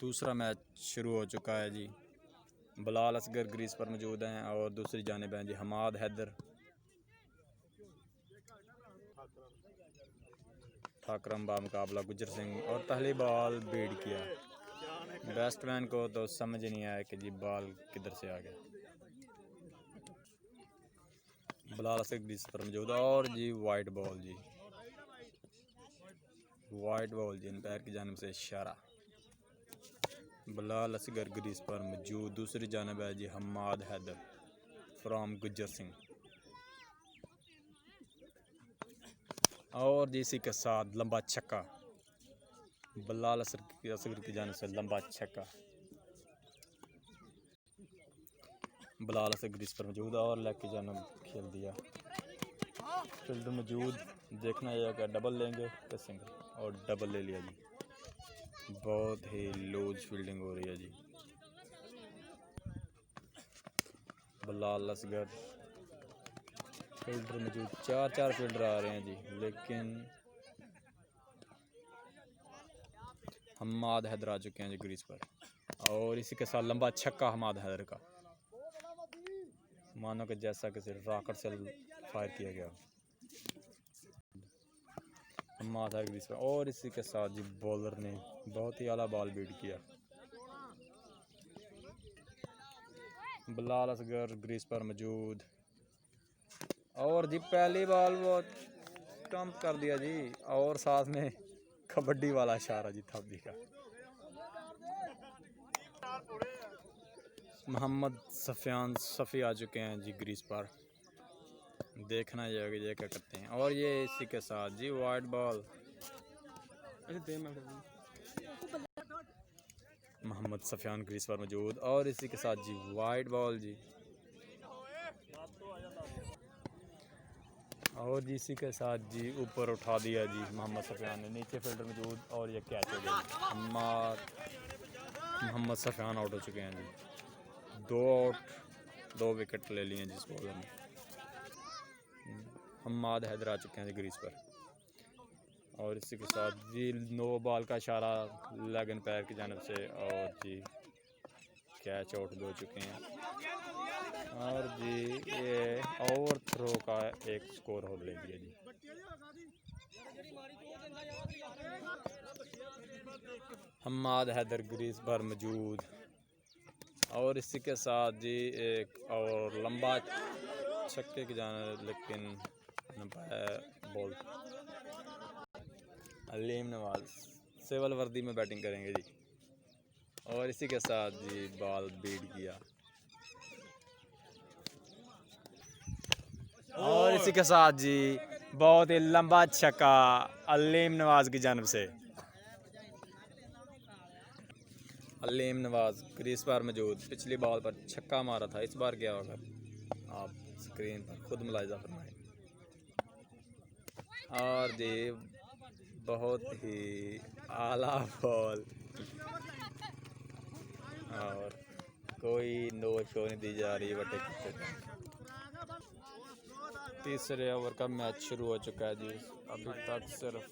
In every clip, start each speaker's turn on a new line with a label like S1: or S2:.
S1: दूसरा मैच शुरू हो चुका है जी। बिलाल असगर ग्रीस पर मौजूद हैं और दूसरी जानिब हैं जी हमाद हैदर। ठाकरम बामुकाबला गुजर सिंह और पहली बॉल बीड किया। बैट्समैन को तो समझ ही नहीं आया कि जी बॉल किधर से आ गया। बिलाल असगर ग्रीस पर मौजूद और जी वाइट बॉल जी, वाइट बॉल जी अंपायर की जानिब से इशारा। बिलाल असगर ग्रीस पर मौजूद, दूसरी जानिब है जी हमाद हैदर फ्रॉम गुजर सिंह और जी इसी के साथ लंबा छक्का। बिलाल असगर की जानिब से लंबा छक्का। बिलाल असगर ग्रीस पर मौजूद और लेग की जानिब खेल दिया। फील्डर मौजूद, देखना यह कि डबल लेंगे तो सिंगल और डबल ले लिया जी। बहुत ही लूज फील्डिंग हो रही है जी। बिलाल असगर फील्डर मौजूद, चार फील्डर आ रहे हैं जी, लेकिन हमाद हैदर आ चुके हैं जी ग्रीस पर और इसी के साथ लंबा छक्का हमाद हैदर का, मानो कि जैसा कि रॉकेट से फायर किया गया हमाद हैदर ग्रीस पर। और इसी के साथ जी बॉलर ने बहुत ही आला बॉल बीट किया। बिलाल असगर ग्रीस पर मौजूद और जी पहली बॉल वो स्टंप कर दिया जी और साथ में कबड्डी वाला इशारा जी थब्बी का। मोहम्मद सफ़ियान सफ़ी आ चुके हैं जी ग्रीस पर, देखना ये क्या करते हैं। और ये इसी के साथ जी wide ball, Mohammad Sufiyan crease पर मौजूद और इसी के साथ जी वाइट बॉल जी और जी इसी के साथ जी ऊपर उठा दिया जी मोहम्मद सफ़ियान ने, नीचे फील्डर मौजूद और ये कैच हो गया। मोहम्मद सफ़ियान आउट हो चुके हैं जी, 2 आउट 2 विकेट ले लिए जिस बॉलर ने। हमाद हैदर आ चुके हैं जी ग्रीस पर और इसी के साथ जी नो बॉल का इशारा लेग एम्पायर की जानिब से और जी कैच आउट हो चुके हैं और जी ये ओवर थ्रो का एक स्कोर हो ले लिया जी। हमाद हैदर ग्रीस पर मौजूद और इसी के साथ जी एक और लंबा छक्के की जानिब, लेकिन बॉल अलीम नवाज सिविल वर्दी में बैटिंग करेंगे जी और इसी के साथ जी बॉल बीट किया और इसी के साथ जी बहुत ही लंबा छक्का अलीम नवाज की जानिब से। अलीम नवाज क्रीज पर मौजूद, पिछली बॉल पर छक्का मारा था, इस बार क्या होगा आप स्क्रीन पर खुद मुलाहिजा फरमाएं। और जी बहुत ही आला बॉल और कोई नो शो नहीं दी जा रही बटे। तीसरे ओवर का मैच शुरू हो चुका है जी, अभी तक सिर्फ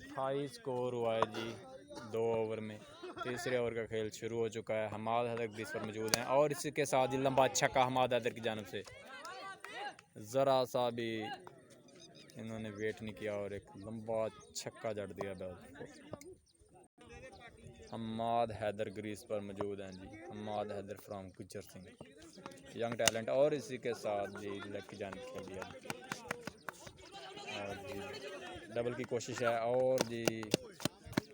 S1: 28 स्कोर हुआ है जी 2 ओवर में। तीसरे ओवर का खेल शुरू हो चुका है। हमाद हैदर ग्रीस पर मौजूद हैं और इसी के साथ ही लंबा छक्का हमाद हैदर की जानिब से, ज़रा सा भी इन्होंने वेट नहीं किया और एक लंबा छक्का जड़ दिया बैट को। हमाद हैदर ग्रीस पर मौजूद हैं जी, हमाद हैदर फ्रॉम गुजर सिंह, यंग टैलेंट और इसी के साथ जी लेग की जानिब खेल दिया और जी डबल की कोशिश है और जी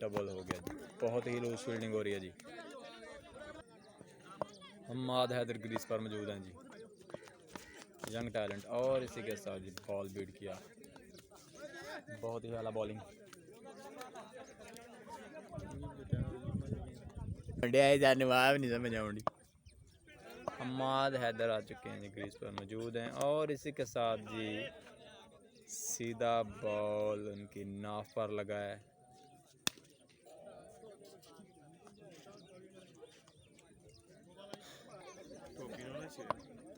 S1: डबल हो गया जी। बहुत ही लूज फील्डिंग हो रही है जी। हमाद हैदर ग्रीस पर मौजूद हैं जी, यंग टैलेंट और इसी के साथ जी बॉल बीट किया, बहुत ही आला बॉलिंग। नहीं समझ आऊँगी। हमाद हैदर आ चुके हैं जी ग्रीस पर मौजूद हैं और इसी के साथ जी सीधा बॉल उनकी नाफ पर लगा है।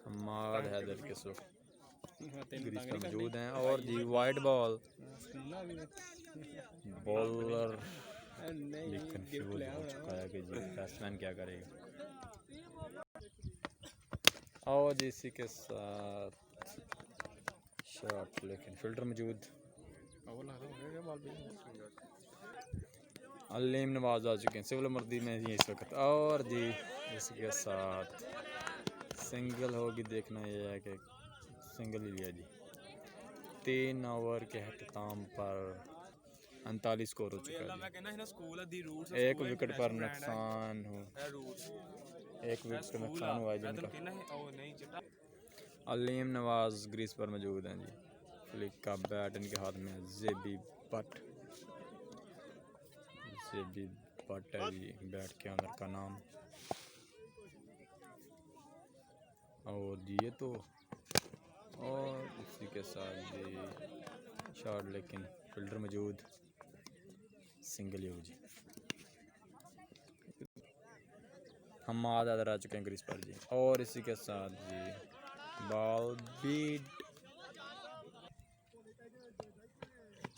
S1: हमाद हैदर के सो ग्रीस पर मौजूद हैं और जी वाइट बॉल, बॉलर लेकिन फ्यूज हो चुका है कि जी बैट्समैन क्या करेगा। और जी इसी के साथ शॉट, लेकिन फिल्टर मौजूद। अलीम नवाज आ चुके हैं सिविल वर्दी में जी इस वक्त। और जी इसके साथ सिंगल होगी, देखना यह है कि सिंगल ही लिया जी। 3 ओवर के अख्ताम पर 39 स्कोर हो चुका है। एक विकेट पर नुकसान हो, एक विकेट का नुकसान हुआ है जिनका। अलीम नवाज ग्रीस पर मौजूद हैं जी। फ्लिक का बैट इनके हाथ में है। जेबी बट है जी बैट के अंदर का नाम। और ये तो और इसी के साथ जी शॉट, लेकिन फील्डर मौजूद, सिंगल ही हो जी। हम आदर आ चुके हैं ग्रीस पर जी। और इसी के साथ जी ball beat,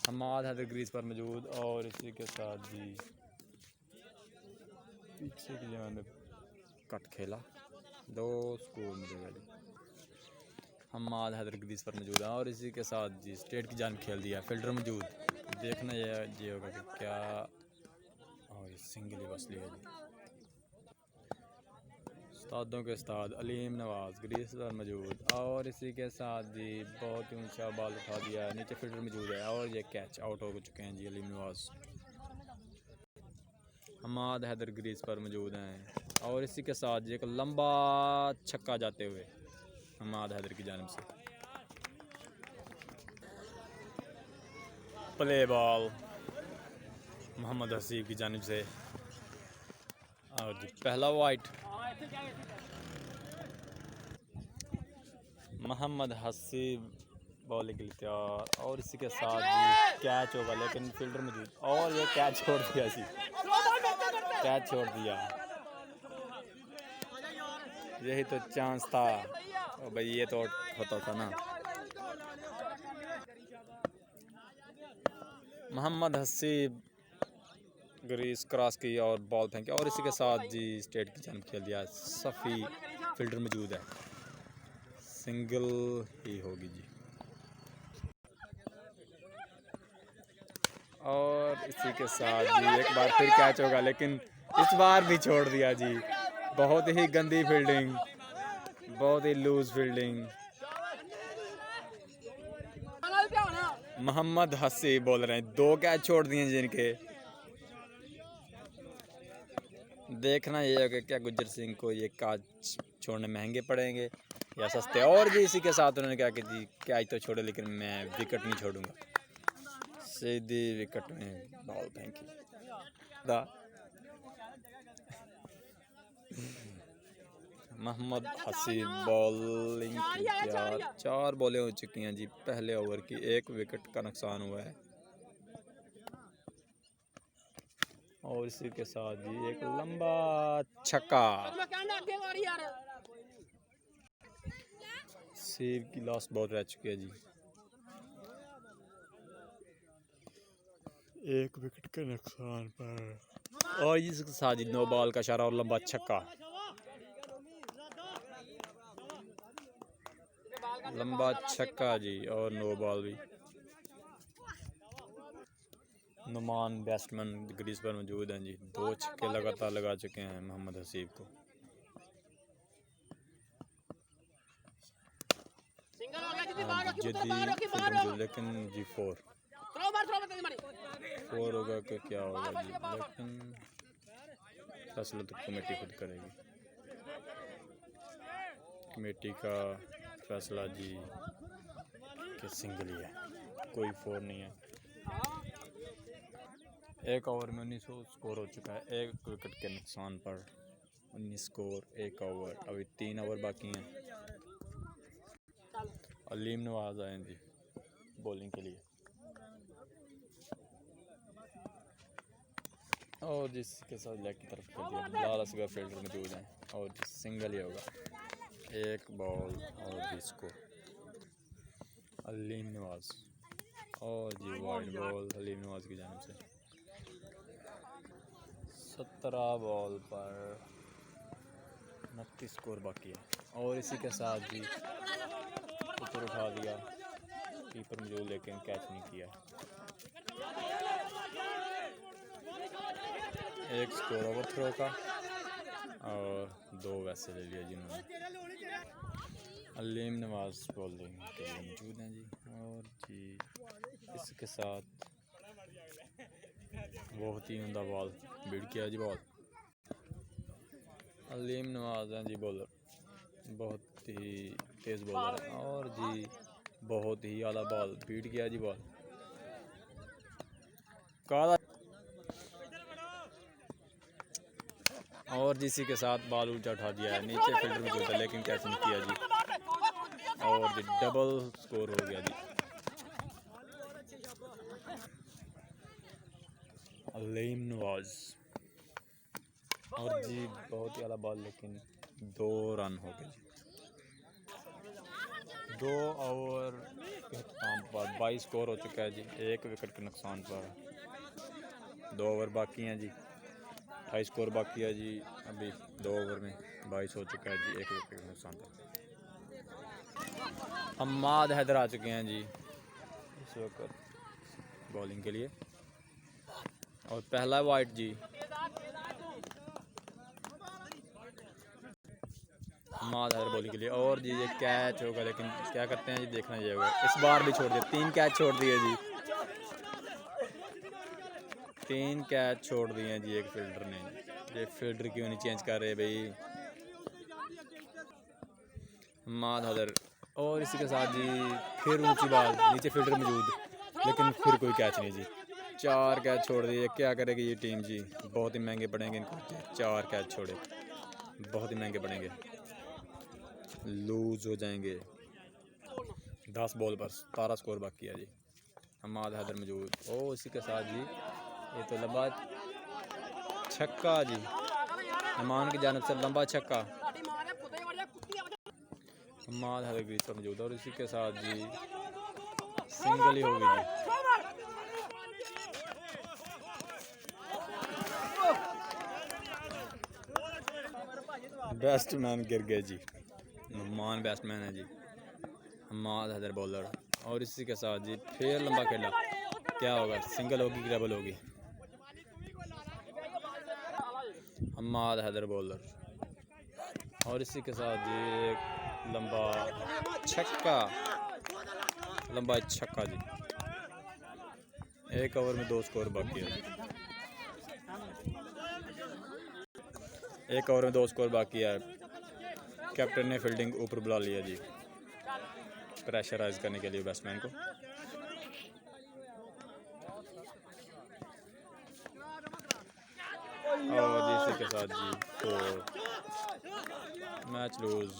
S1: Hammad Haider crease पर मौजूद। और इसी के साथ जी पीछे की जानिब कट खेला, 2 स्कोर मिलेगा जी। हमाद हैदर ग्रीस पर मौजूद है। और इसी के साथ जी स्टेट की जान खेल दिया, फील्डर मौजूद। देखना ये होगा कि क्या, और सिंगल ही बस लिया जी। उस्तादों के उस्ताद अलीम नवाज ग्रीस पर मौजूद। और इसी के साथ जी बहुत ही ऊंचा बॉल उठा दिया है, नीचे फील्डर मौजूद है। और ये कैच आउट हो चुके हैं जी अलीम नवाज। हमाद हैदर ग्रीस पर मौजूद हैं। और इसी के साथ जी एक लंबा छक्का जाते हुए हमाद हैदर की जानिब से। प्ले बॉल मोहम्मद हसीब की जानिब से। और जी पहला वाइट, मोहम्मद हसीब बॉलिंग के लिए तैयार। और इसी के साथ जी कैच होगा, लेकिन फील्डर मौजूद। और ये कैच छोड़ दिया जी, कैच छोड़ दिया। यही तो चांस था भाई, ये तो होता था ना। मोहम्मद हसीब ग्रीस क्रॉस की और बॉल फेंकी। और इसी के साथ जी स्टेट की जानिब खेल दिया। सफ़ी फील्डर मौजूद है, सिंगल ही होगी जी। और इसी के साथ जी एक बार फिर कैच होगा, लेकिन इस बार भी छोड़ दिया जी। बहुत ही गंदी फील्डिंग, बहुत ही लूज फील्डिंग। मोहम्मद हसीब बोल रहे हैं, 2 कैच छोड़ दिए जिनके। देखना ये होगा क्या गुज्जर सिंह को ये कैच छोड़ने महंगे पड़ेंगे या सस्ते। और जी इसी के साथ उन्होंने कहा कि जी कैच तो छोड़े, लेकिन मैं विकेट नहीं छोड़ूंगा। सीधी विकेट में बॉल फेंकी। मोहम्मद हसीब बॉलिंग की तैयार। 4 बॉलें हो चुकी हैं जी पहले ओवर की, 1 विकेट का नुकसान हुआ है। और इसी के साथ जी एक लंबा छक्का। सेव की लॉस बहुत रह चुकी है जी, 1 विकेट के नुकसान पर। और इसके साथ जी 9 बॉल का इशारा और लंबा छक्का, लंबा छक्का जी। और 9 बॉल भी। नुमान बैट्समैन ग्रीस पर मौजूद हैं जी। 2 छक्के लगातार लगा चुके हैं मोहम्मद हसीब को। लेकिन जी 4 होगा कि क्या होगा जी, लेकिन फैसला तो कमेटी खुद करेगी। कमेटी का फैसला जी कि सिंगल ही है, कोई 4 नहीं है। 1 ओवर में 19 स्कोर हो चुका है, 1 विकेट के नुकसान पर 19 स्कोर 1 ओवर। अभी 3 ओवर बाकी हैं। अलीम नवाज आए जी बॉलिंग के लिए। और जिसके साथ लेग की तरफ कर दिया, बिलाल असगर फील्डर मौजूद हैं। और सिंगल ही होगा, 1 बॉल और 20 स्कोर। अलीम नवाज और जी वाइड बॉल अलीम नवाज की जानिब से। 17 बॉल पर 29 स्कोर बाकी है। और इसी के साथ जी ऊपर उठा दिया कीपर मौजूद, लेकिन कैच नहीं किया। एक स्कोर ओवर थ्रो का और 2 वैसे ले लिया जिन्होंने। अलीम नवाज बॉलिंग के लिए मौजूद हैं जी। और जी इसके साथ बहुत ही उमदा बॉल बीट किया जी। बॉल अलीम नवाज हैं जी बॉलर, बहुत ही तेज़ बॉलर है। और जी बहुत ही आला बॉल बीट किया जी। बॉल काला और जी इसी के साथ बॉल ऊंचा उठा दिया है, नीचे फील्डर मौजूद है लेकिन कैच नहीं किया जी। और जी डबल स्कोर हो गया जी। अलीम नवाज और जी बहुत ही आला बॉल, लेकिन 2 रन हो गए जी। 2 ओवर के अख्ताम पर 22 स्कोर हो चुका है जी। 1 विकेट के नुकसान पर 2 ओवर बाकी हैं जी। 28 स्कोर बाकी है जी। अभी 2 ओवर में 22 हो चुका है जी, 1 विकेट के नुकसान पर। हम्माद हैदर आ चुके हैं जी इस वक्त बॉलिंग के लिए। और पहला वाइट जी हम्माद हैदर बॉलिंग के लिए। और जी ये कैच होगा, लेकिन क्या करते हैं जी देखना ये होगा। इस बार भी छोड़ दिया, 3 कैच छोड़ दिए जी। 3 कैच छोड़ दिए हैं जी एक फील्डर ने। ये फील्डर क्यों नहीं चेंज कर रहे भाई। हम्माद हैदर और इसी के साथ जी फिर ऊंची बॉल, नीचे फील्डर मौजूद, लेकिन फिर कोई कैच नहीं जी। 4 कैच छोड़ दिए। क्या करेगी ये टीम जी, बहुत ही महंगे पड़ेंगे इनको। 4 कैच छोड़े, बहुत ही महंगे पड़ेंगे, लूज हो जाएंगे। 10 बॉल पर 17 स्कोर बाकी है जी। हम्माद हैदर मौजूद। ओ इसी के साथ जी ये तो लंबा छक्का जी, ईमान की जानिब से लंबा छक्का। हम्माद हैदर क्रीज पर मौजूद। और इसी के साथ जी सिंगल ही होगी जी। बैट्समैन गिर गए जी। नुमान बैट्समैन है जी। हम्माद हैदर बॉलर। और इसी के साथ जी फिर लंबा खेला, क्या होगा, सिंगल होगी कि डबल होगी। हम्माद हैदर बॉलर। और इसी के साथ जी एक लंबा छक्का, लंबा छक्का जी। 1 ओवर में 2 स्कोर बाकी है। 1 ओवर में 2 स्कोर बाकी है। कैप्टन ने फील्डिंग ऊपर बुला लिया जी, प्रेशराइज करने के लिए बैट्समैन को। और इसी के साथ जी तो मैच लूज।